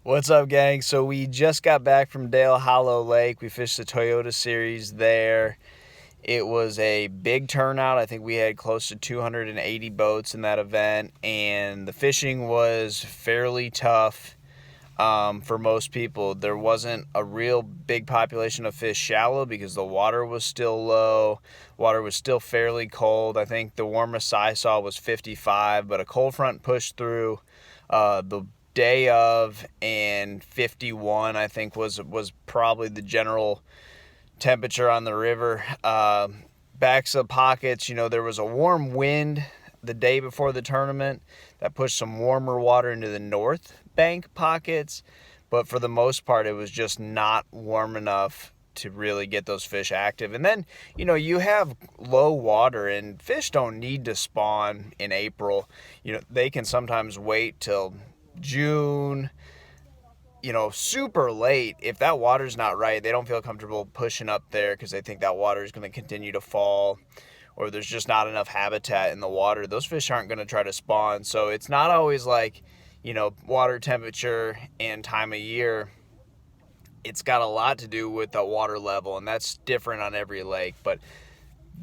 What's up, gang? So we just got back from Dale Hollow Lake. We fished the Toyota Series there. It was a big turnout. I think we had close to 280 boats in that event, and the fishing was fairly tough for most people. There wasn't a real big population of fish shallow because the water was still low. Water was still fairly cold. I think the warmest I saw was 55, but a cold front pushed through the day of, and 51 I think was probably the general temperature on the river. Backs of pockets, there was a warm wind the day before the tournament that pushed some warmer water into the north bank pockets, but for the most part it was just not warm enough to really get those fish active. And then you have low water, and fish don't need to spawn in April. They can sometimes wait till June, super late. If that water's not right, they don't feel comfortable pushing up there because they think that water is going to continue to fall, or there's just not enough habitat in the water. Those fish aren't going to try to spawn. So it's not always like, water temperature and time of year. It's got a lot to do with the water level, and that's different on every lake. But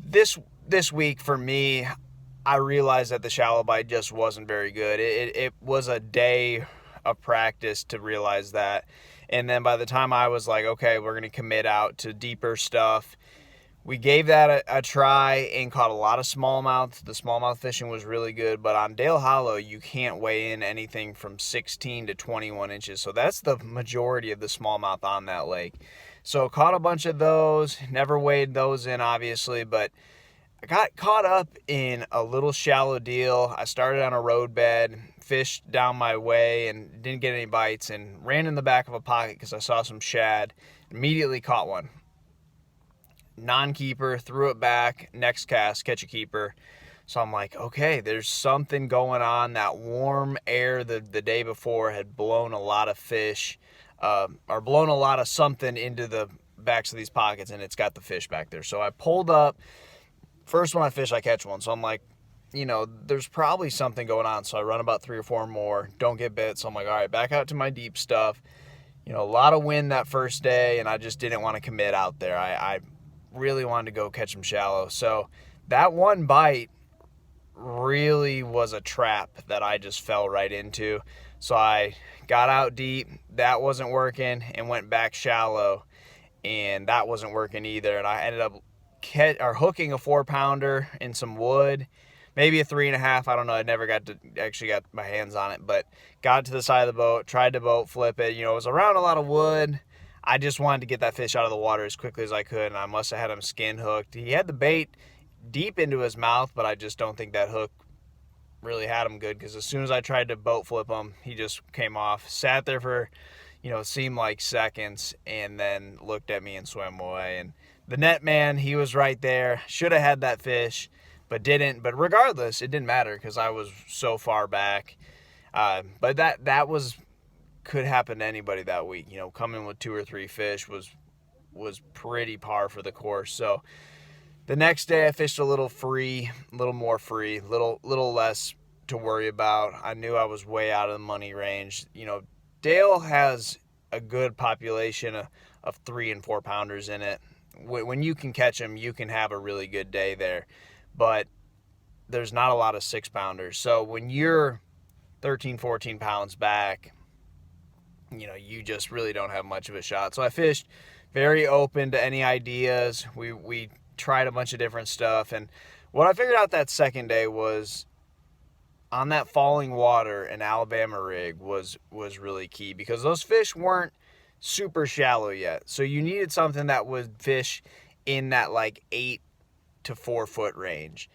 this week for me, I realized that the shallow bite just wasn't very good. It was a day of practice to realize that. And then by the time I was like, okay, we're going to commit out to deeper stuff, we gave that a try and caught a lot of smallmouth. The smallmouth fishing was really good, but on Dale Hollow, you can't weigh in anything from 16 to 21 inches. So that's the majority of the smallmouth on that lake. So caught a bunch of those, never weighed those in, obviously, but I got caught up in a little shallow deal. I started on a roadbed, fished down my way, and didn't get any bites, and ran in the back of a pocket because I saw some shad. Immediately caught one. Non-keeper, threw it back, next cast, catch a keeper. So I'm like, okay, there's something going on. That warm air the day before had blown a lot of fish, or blown a lot of something into the backs of these pockets, and it's got the fish back there. So I pulled up. First one I fish, I catch one. So I'm like, there's probably something going on. So I run about 3 or 4 more, don't get bit. So I'm like, all right, back out to my deep stuff. A lot of wind that first day, and I just didn't want to commit out there. I really wanted to go catch them shallow. So that one bite really was a trap that I just fell right into. So I got out deep, that wasn't working, and went back shallow, and that wasn't working either. And I ended up hooking a 4-pounder in some wood, maybe a 3.5. I don't know. I never got my hands on it, but got to the side of the boat, tried to boat flip it. It was around a lot of wood. I just wanted to get that fish out of the water as quickly as I could, and I must have had him skin hooked. He had the bait deep into his mouth, but I just don't think that hook really had him good, because as soon as I tried to boat flip him, he just came off, sat there for, seemed like seconds, and then looked at me and swam away. And the net man, he was right there. Should have had that fish, but didn't. But regardless, it didn't matter because I was so far back. But that could happen to anybody that week. Coming with 2 or 3 fish was pretty par for the course. So the next day I fished a little more free, little less to worry about. I knew I was way out of the money range. Dale has a good population of 3 and 4 pounders in it. When you can catch them, you can have a really good day there. But there's not a lot of 6-pounders. So when you're 13, 14 pounds back, you just really don't have much of a shot. So I fished very open to any ideas. We tried a bunch of different stuff. And what I figured out that second day was, on that falling water, an Alabama rig was really key, because those fish weren't super shallow yet. So you needed something that would fish in that like 8 to 4 foot range.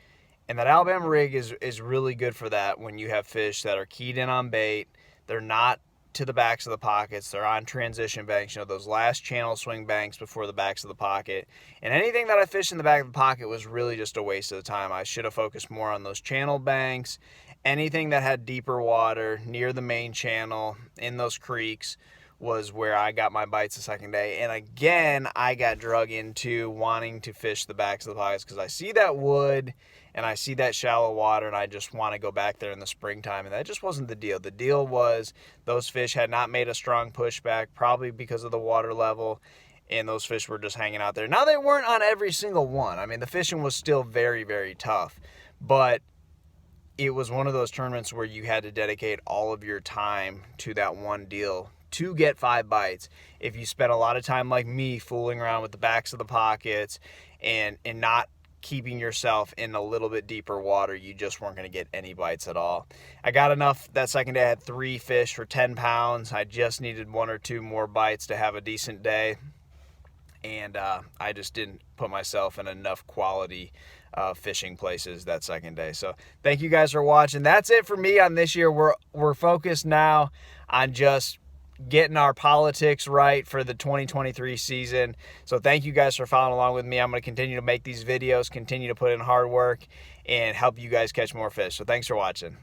And that Alabama rig is really good for that when you have fish that are keyed in on bait. They're not to the backs of the pockets. They're on transition banks, those last channel swing banks before the backs of the pocket. And anything that I fished in the back of the pocket was really just a waste of the time. I should have focused more on those channel banks. Anything that had deeper water near the main channel in those creeks was where I got my bites the second day. And again, I got drug into wanting to fish the backs of the pockets because I see that wood and I see that shallow water and I just want to go back there in the springtime. And that just wasn't the deal. The deal was those fish had not made a strong pushback, probably because of the water level, and those fish were just hanging out there. Now, they weren't on every single one. I mean, the fishing was still very, very tough, but it was one of those tournaments where you had to dedicate all of your time to that one deal to get 5 bites. If you spent a lot of time like me fooling around with the backs of the pockets and not keeping yourself in a little bit deeper water, you just weren't going to get any bites at all. I got enough that second day. I had 3 fish for 10 pounds. I just needed 1 or 2 more bites to have a decent day. And I just didn't put myself in enough quality fishing places that second day. So thank you guys for watching. That's it for me on this year. We're focused now on just getting our politics right for the 2023 season. So thank you guys for following along with me. I'm going to continue to make these videos, continue to put in hard work, and help you guys catch more fish. So thanks for watching.